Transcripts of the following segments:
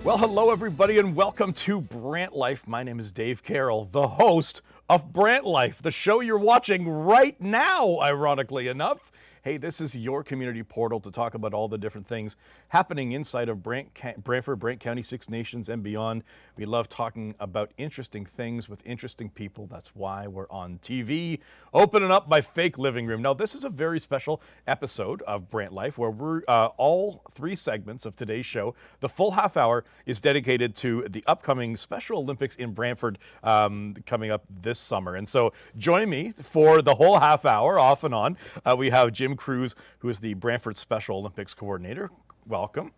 Well, hello everybody and welcome to Brant Life. My name is Dave Carrol, the host of Brant Life, the show you're watching right now, ironically enough. Hey, this is your community portal to talk about all the different things happening inside of Brantford, Brant County, Six Nations, and beyond. We love talking about interesting things with interesting people. That's why we're on TV, opening up my fake living room. Now, this is a very special episode of Brant Life where we're all three segments of today's show. The full half hour is dedicated to the upcoming Special Olympics in Brantford coming up this summer. And so join me for the whole half hour, off and on. We have Jim Kruis, who is the Brantford Special Olympics coordinator. Welcome.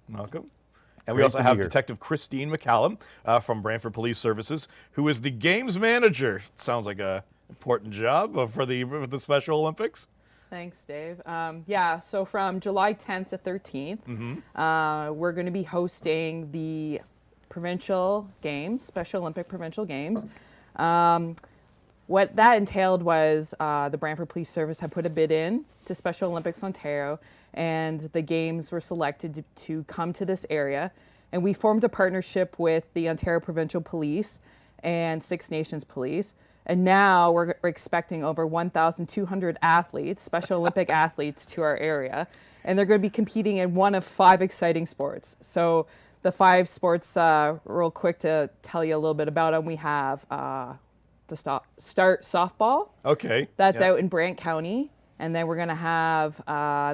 Welcome. And we also have Detective Christine McCallum from Brantford Police Services, who is the games manager. Sounds like an important job for the Special Olympics. Thanks, Dave. So from July 10th to 13th, we're going to be hosting the Provincial Games, Special Olympic Provincial Games. What that entailed was the Brantford Police Service had put a bid in to Special Olympics Ontario, and the games were selected to come to this area. And we formed a partnership with the Ontario Provincial Police and Six Nations Police. And now we're expecting over 1,200 athletes, Special Olympic athletes, to our area. And they're going to be competing in one of 5 exciting sports. So the 5 sports, real quick to tell you a little bit about them, we have the start softball. Okay. That's out in Brant County. And then we're going to have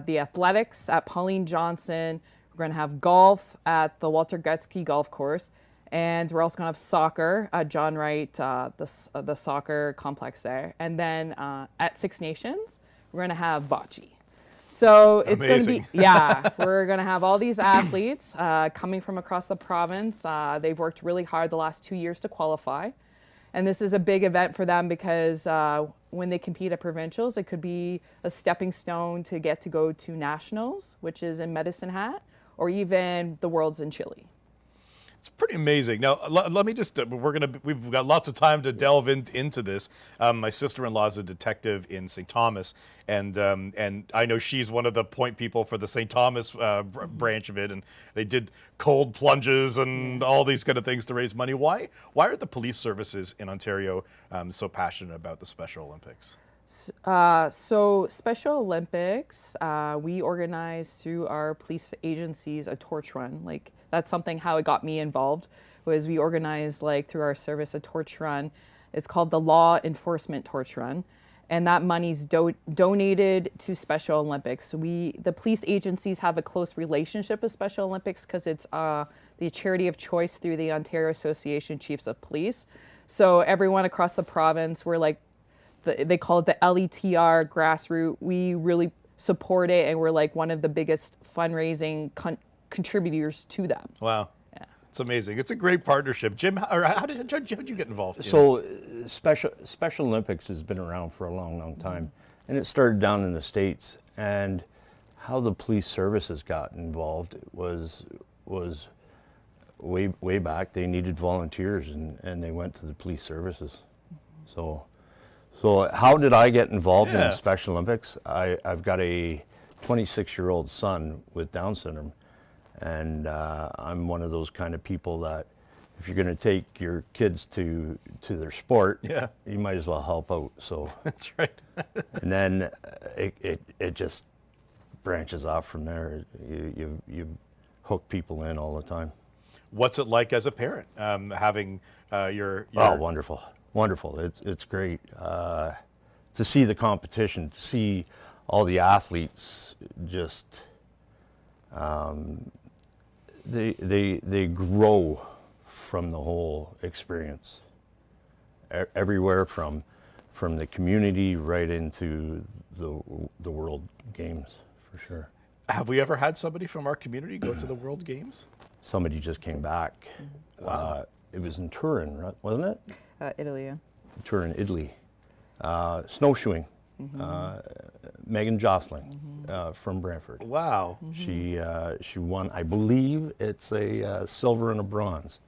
the athletics at Pauline Johnson. We're going to have golf at the Walter Gretzky Golf Course. And we're also going to have soccer at John Wright, the soccer complex there. And then at Six Nations, we're going to have bocce. So it's going to be, we're going to have all these athletes coming from across the province. They've worked really hard the last 2 years to qualify. And this is a big event for them because when they compete at provincials, it could be a stepping stone to get to go to nationals, which is in Medicine Hat, or even the Worlds in Chile. It's pretty amazing. Now, let me just, we've got lots of time to delve into this. My sister-in-law is a detective in St. Thomas, and I know she's one of the point people for the St. Thomas branch of it, and they did cold plunges and all these kind of things to raise money. Why are the police services in Ontario so passionate about the Special Olympics? So Special Olympics, we organize through our police agencies a torch run. Like, that's something how it got me involved, was we organized, like, through our service, a torch run. It's called the Law Enforcement Torch Run. And that money's donated to Special Olympics. The police agencies have a close relationship with Special Olympics because it's the charity of choice through the Ontario Association Chiefs of Police. So everyone across the province, we're like, they call it the LETR grassroots. We really support it, and we're like one of the biggest fundraising contributors to them. Wow. Yeah. It's amazing. It's a great partnership. Jim, how did you get involved? So Special Olympics has been around for a long, long time, and it started down in the States. And how the police services got involved was way back. They needed volunteers, and they went to the police services. So how did I get involved in the Special Olympics? I've got a 26-year-old son with Down syndrome, and I'm one of those kind of people that if you're going to take your kids to their sport, you might as well help out. So that's right. And then it just branches off from there. You hook people in all the time. What's it like as a parent having your? Oh, wonderful. Wonderful. It's great to see the competition, to see all the athletes just they grow from the whole experience. Everywhere from the community right into the World Games, for sure. Have we ever had somebody from our community go to the World Games? Somebody just came back. Wow. It was in Turin, right? Wasn't it? Italy, yeah. Turin, Italy. Snowshoeing. Megan Jostling from Brantford. Wow. She won, I believe it's a silver and a bronze.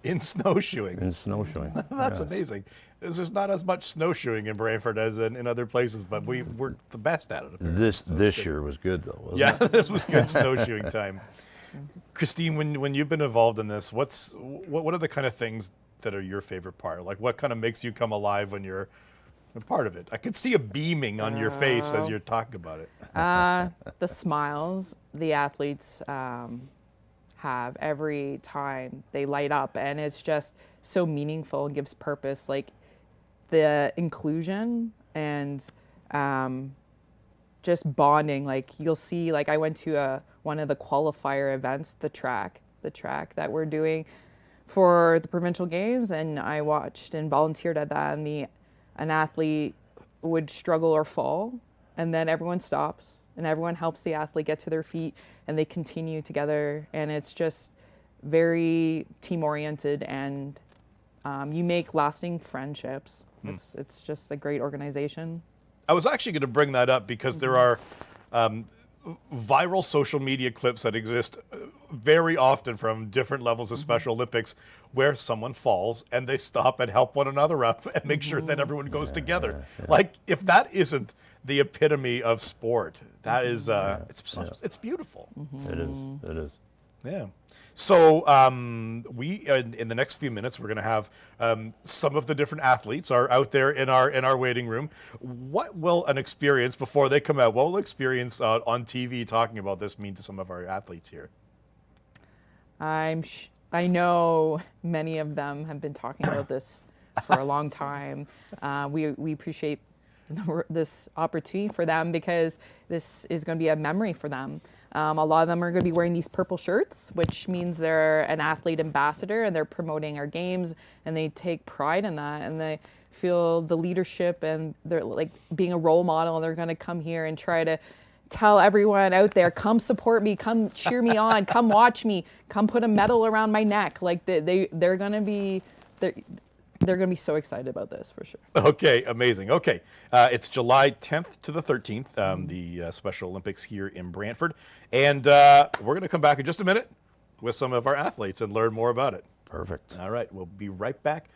In snowshoeing? In snowshoeing. That's amazing. There's not as much snowshoeing in Brantford as in other places, but we're the best at it. Apparently. This year was good, though, wasn't it? Yeah, this was good snowshoeing time. Christine, when you've been involved in this, what are the kind of things that are your favorite part? Like, what kind of makes you come alive when you're a part of it? I could see a beaming on your face as you're talking about it. The smiles the athletes have every time they light up, and it's just so meaningful and gives purpose. Like the inclusion and just bonding. Like you'll see, like I went to one of the qualifier events, the track that we're doing for the Provincial Games, and I watched and volunteered at that, and an athlete would struggle or fall, and then everyone stops and everyone helps the athlete get to their feet, and they continue together, and it's just very team oriented, and you make lasting friendships. It's just a great organization. I was actually going to bring that up because there are viral social media clips that exist very often from different levels of Special Olympics where someone falls and they stop and help one another up and make sure that everyone goes together. Like, if that isn't the epitome of sport, that is, it's beautiful. It is. Yeah. So we in the next few minutes we're going to have some of the different athletes are out there in our waiting room. What will an experience before they come out? What will experience on TV talking about this mean to some of our athletes here? I know many of them have been talking about this for a long time. We appreciate this opportunity for them because this is going to be a memory for them. A lot of them are going to be wearing these purple shirts, which means they're an athlete ambassador and they're promoting our games, and they take pride in that, and they feel the leadership, and they're like being a role model, and they're going to come here and try to tell everyone out there, come support me, come cheer me on, come watch me, come put a medal around my neck. Like they're going to be they're going to be so excited about this for sure. Okay, amazing. Okay, it's July 10th to the 13th, the Special Olympics here in Brantford. And we're going to come back in just a minute with some of our athletes and learn more about it. Perfect. All right, we'll be right back.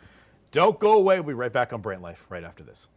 Don't go away. We'll be right back on Brant Life right after this.